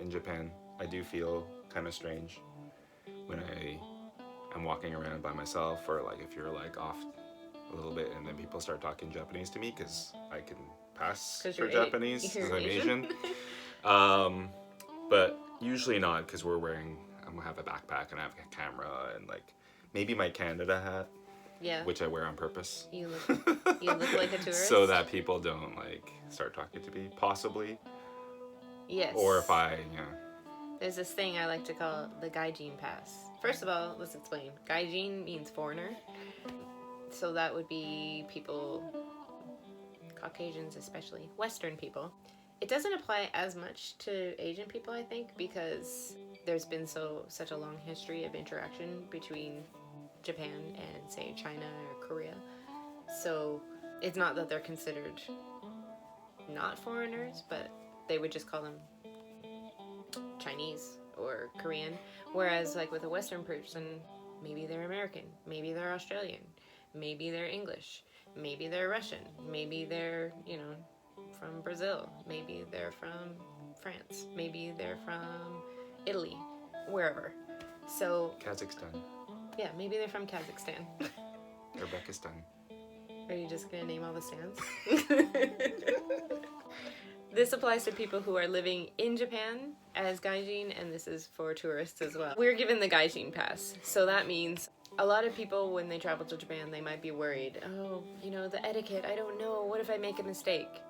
in Japan. I do feel kind of strange when I'm walking around by myself, or like if you're like off a little bit and then people start talking Japanese to me, because I can pass for Japanese because I'm Asian. But usually not, because I'm gonna have a backpack and I have a camera and like maybe my Canada hat. Yeah. Which I wear on purpose. You look like a tourist. So that people don't like start talking to me, possibly. Yes. Or if There's this thing I like to call the Gaijin Pass. First of all, let's explain. Gaijin means foreigner. So that would be people, Caucasians especially, Western people. It doesn't apply as much to Asian people, I think, because there's been such a long history of interaction between Japan and, say, China or Korea. So it's not that they're considered not foreigners, but they would just call them Chinese or Korean. Whereas like with a Western person, maybe they're American, maybe they're Australian, maybe they're English, maybe they're Russian, maybe they're, from Brazil, maybe they're from France, maybe they're from Italy, wherever. So Kazakhstan. Yeah, maybe they're from Kazakhstan. Uzbekistan. Are you just gonna name all the stands? This applies to people who are living in Japan as Gaijin, and this is for tourists as well. We're given the Gaijin Pass, so that means a lot of people, when they travel to Japan, they might be worried. Oh, the etiquette, I don't know. What if I make a mistake?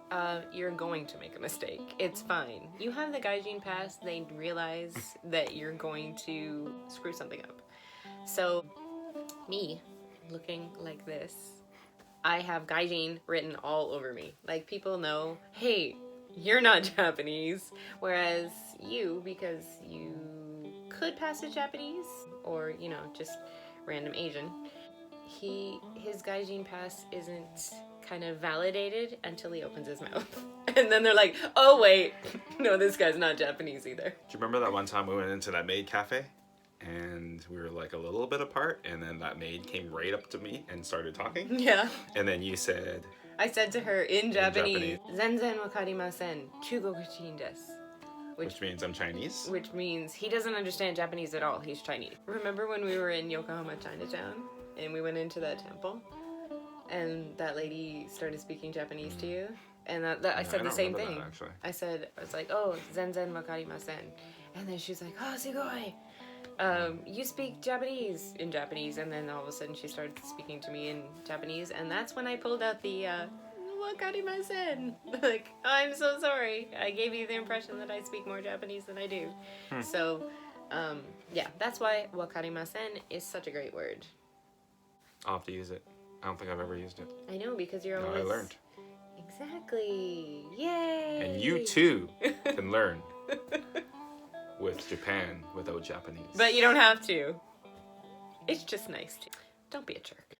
You're going to make a mistake. It's fine. You have the Gaijin Pass, they realize that you're going to screw something up. So, me, looking like this, I have Gaijin written all over me. Like, people know, hey, you're not Japanese. Whereas you, because you could pass as Japanese, or, just random Asian, his Gaijin Pass isn't kind of validated until he opens his mouth. And then they're like, oh wait, no, this guy's not Japanese either. Do you remember that one time we went into that maid cafe? And we were like a little bit apart, and then that maid came right up to me and started talking. Yeah. And then you said... I said to her in Japanese, Zenzen wakarimasen, chugokujin desu. Which means I'm Chinese? Which means he doesn't understand Japanese at all, he's Chinese. Remember when we were in Yokohama, Chinatown, and we went into that temple, and that lady started speaking Japanese to you? And I said the same thing. I was like, oh, Zenzen wakarimasen. And then she's like, oh, sugoi. You speak Japanese in Japanese, and then all of a sudden she started speaking to me in Japanese, and that's when I pulled out the wakarimasen. Like, I'm so sorry. I gave you the impression that I speak more Japanese than I do. So, yeah, that's why wakarimasen is such a great word. I'll have to use it. I don't think I've ever used it. I know, because you're always... I learned. Exactly. Yay! And you too can learn. With Japan without Japanese. But you don't have to. It's just nice to. Don't be a jerk.